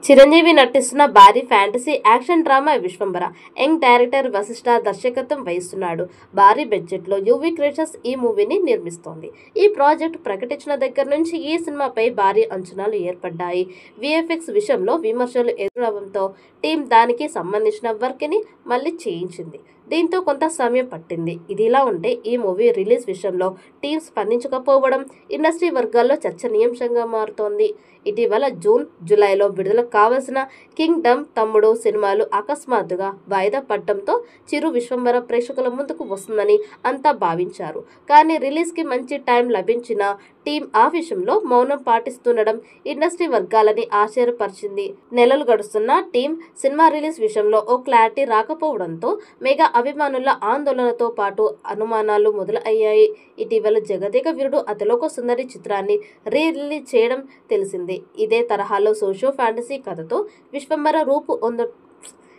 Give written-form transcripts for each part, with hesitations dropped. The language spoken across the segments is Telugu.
చిరంజీవి నటిస్తున్న భారీ fantasy action drama Vishwambhara. Young director Vassishta దర్శకత్వం వహిస్తున్నాడు. భారీ బడ్జెట్లో యువి క్రియేషన్స్ ఈ మూవీని నిర్మిస్తోంది. ఈ ప్రాజెక్ట్ ప్రకటించిన దగ్గర నుంచి ఈ సినిమాపై భారీ అంచనాలు ఏర్పడ్డాయి. విఎఫ్ఎక్స్ విషయంలో విమర్శలు ఎదురవడంతో టీం దానికి సంబంధించిన వర్క్ని మళ్ళీ చేయించింది. దీంతో కొంత సమయం పట్టింది. ఇదిలా ఉంటే ఈ మూవీ రిలీజ్ విషయంలో టీం స్పందించకపోవడం ఇండస్ట్రీ వర్గాల్లో చర్చనీయాంశంగా మారుతోంది. ఇటీవల జూన్, జూలైలో విడుదల కావాల్సిన కింగ్డమ్, తమ్ముడు సినిమాలు అకస్మాత్తుగా వాయిదా పడటంతో చిరు విశ్వంబర ప్రేక్షకుల ముందుకు వస్తుందని అంతా భావించారు. కానీ రిలీజ్కి మంచి టైం లభించిన టీం ఆ విషయంలో మౌనం పాటిస్తుండడం ఇండస్ట్రీ వర్గాలని ఆశ్చర్యపరిచింది. నెలలు గడుస్తున్న టీం సినిమా రిలీజ్ విషయంలో ఓ క్లారిటీ రాకపోవడంతో మెగా అభిమానుల ఆందోళనతో పాటు అనుమానాలు మొదలయ్యాయి. ఇటీవల జగదేక వీరుడు అతిలోక సుందరి చిత్రాన్ని రిలీజ్ చేయడం తెలిసింది. ఇదే తరహాలో సోషో ఫ్యాంటసీ కథతో విశ్వంబర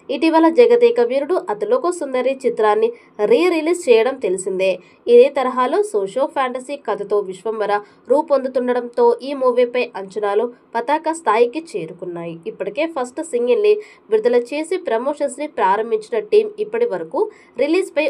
ఇటీవల జగదేక వీరుడు అతిలోక సుందరి చిత్రాన్ని రిలీజ్ చేయడం తెలిసిందే. ఇదే తరహాలో సోషో ఫ్యాంటసీ కథతో విశ్వంబర రూపొందుతుండడంతో ఈ మూవీపై అంచనాలు పతాక స్థాయికి చేరుకున్నాయి. ఇప్పటికే ఫస్ట్ సింగిల్ని విడుదల చేసి ప్రమోషన్స్ని ప్రారంభించిన టీం ఇప్పటి వరకు రిలీజ్పై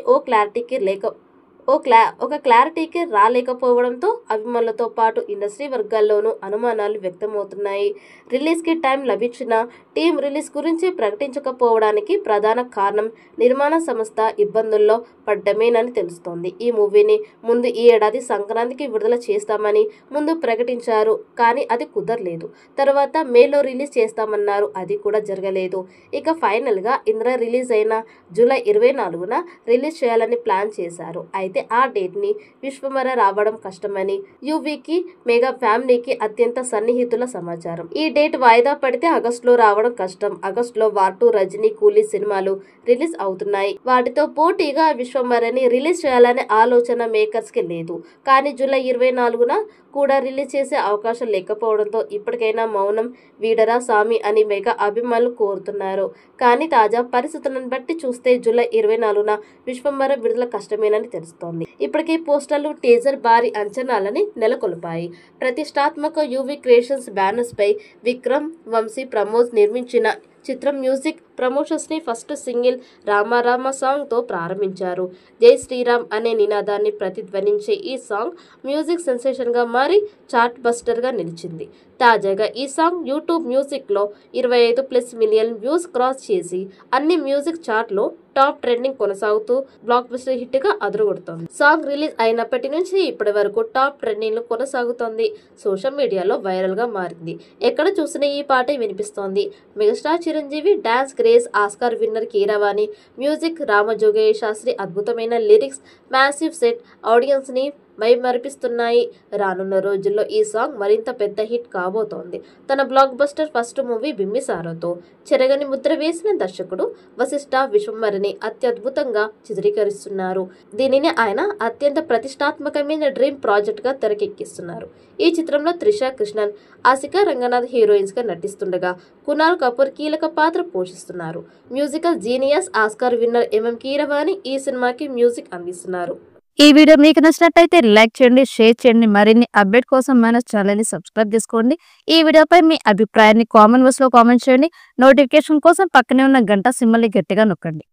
ఒక క్లారిటీకి రాలేకపోవడంతో అభిమానులతో పాటు ఇండస్ట్రీ వర్గాల్లోనూ అనుమానాలు వ్యక్తమవుతున్నాయి. రిలీజ్కి టైం లభించిన టీం రిలీజ్ గురించి ప్రకటించకపోవడానికి ప్రధాన కారణం నిర్మాణ సంస్థ ఇబ్బందుల్లో పడ్డమేనని తెలుస్తోంది. ఈ మూవీని ముందు ఈ ఏడాది సంక్రాంతికి విడుదల చేస్తామని ముందు ప్రకటించారు. కానీ అది కుదరలేదు. తర్వాత మేలో రిలీజ్ చేస్తామన్నారు. అది కూడా జరగలేదు. ఇక ఫైనల్గా ఇంద్ర రిలీజ్ అయిన జూలై 24న రిలీజ్ చేయాలని ప్లాన్ చేశారు. అయితే ఆ డేట్ని విశ్వంబర రావడం కష్టమని యువికి, మెగా ఫ్యామిలీకి అత్యంత సన్నిహితుల సమాచారం. ఈ డేట్ వాయిదా పడితే ఆగస్టులో రావడం కష్టం. ఆగస్టులో వార్ 2, రజనీ, కూలీ సినిమాలు రిలీజ్ అవుతున్నాయి. వాటితో పోటీగా విశ్వంబరని రిలీజ్ చేయాలనే ఆలోచన మేకర్స్ కి లేదు. కానీ జూలై 24న కూడా రిలీజ్ చేసే అవకాశం లేకపోవడంతో ఇప్పటికైనా మౌనం వీడరా సామి అని మెగా అభిమానులు కోరుతున్నారు. కానీ తాజా పరిస్థితులను బట్టి చూస్తే జూలై 24న విశ్వంబర విడుదల కష్టమేనని తెలుస్తోంది. ఇప్పటికే పోస్టర్లు, టీజర్ భారీ అంచనాలని నెలకొల్పాయి. ప్రతిష్టాత్మక యువి క్రియేషన్స్ బ్యానర్స్ పై విక్రమ్, వంశీ, ప్రమోద్ నిర్మించిన చిత్రం మ్యూజిక్ ప్రమోషన్స్ ని first single Rama Rama song తో ప్రారంభించారు. జై శ్రీరామ్ అనే నినాదాన్ని ప్రతిధ్వనించే ఈ సాంగ్ మ్యూజిక్ సెన్సేషన్ గా మారి చార్ట్ బస్టర్ గా నిలిచింది. తాజాగా ఈ సాంగ్ యూట్యూబ్ మ్యూజిక్ లో 25+ మిలియన్ వ్యూస్ క్రాస్ చేసి అన్ని మ్యూజిక్ చార్ట్ లో టాప్ ట్రెండింగ్ కొనసాగుతూ బ్లాక్ బస్టర్ హిట్ గా అదరగొడుతోంది. సాంగ్ రిలీజ్ అయినప్పటి నుంచి ఇప్పటి వరకు టాప్ ట్రెండింగ్ లో కొనసాగుతోంది. సోషల్ మీడియాలో వైరల్ గా మారింది. ఎక్కడ చూసినా ఈ పాటే వినిపిస్తోంది. Megastar Chiranjeevi dance grace, Oscar winner Keeravani music, Ramajogayya Sastry అద్భుతమైన లిరిక్స్, మ్యాసివ్ సెట్ ఆడియన్స్ ని మైమరిపిస్తున్నాయి. రానున్న రోజుల్లో ఈ సాంగ్ మరింత పెద్ద హిట్ కాబోతోంది. తన బ్లాక్ బస్టర్ ఫస్ట్ మూవీ బింబిసారాతో చెరగని ముద్ర వేసిన దర్శకుడు వశిష్ఠ విశ్వంబరని అత్యద్భుతంగా చిత్రీకరిస్తున్నారు. దీనిని ఆయన అత్యంత ప్రతిష్టాత్మకమైన డ్రీమ్ ప్రాజెక్ట్ గా తెరకెక్కిస్తున్నారు. ఈ చిత్రంలో త్రిష, కృష్ణన్, ఆసికా రంగనాథ్ హీరోయిన్స్ గా నటిస్తుండగా కునాల్ కపూర్ కీలక పాత్ర పోషిస్తున్నారు. Musical genius, Oscar winner MM Keeravani ఈ సినిమాకి మ్యూజిక్ అందిస్తున్నారు. ఈ వీడియో మీకు నచ్చినట్లయితే లైక్ చేయండి, షేర్ చేయండి. మరిన్ని అప్డేట్ కోసం మన ఛానల్ ని సబ్స్క్రైబ్ చేసుకోండి. ఈ వీడియోపై మీ అభిప్రాయాన్ని కామెంట్ బాక్స్ లో కామెంట్ చేయండి. నోటిఫికేషన్ కోసం పక్కనే ఉన్న గంట సింబల్ ని గట్టిగా నొక్కండి.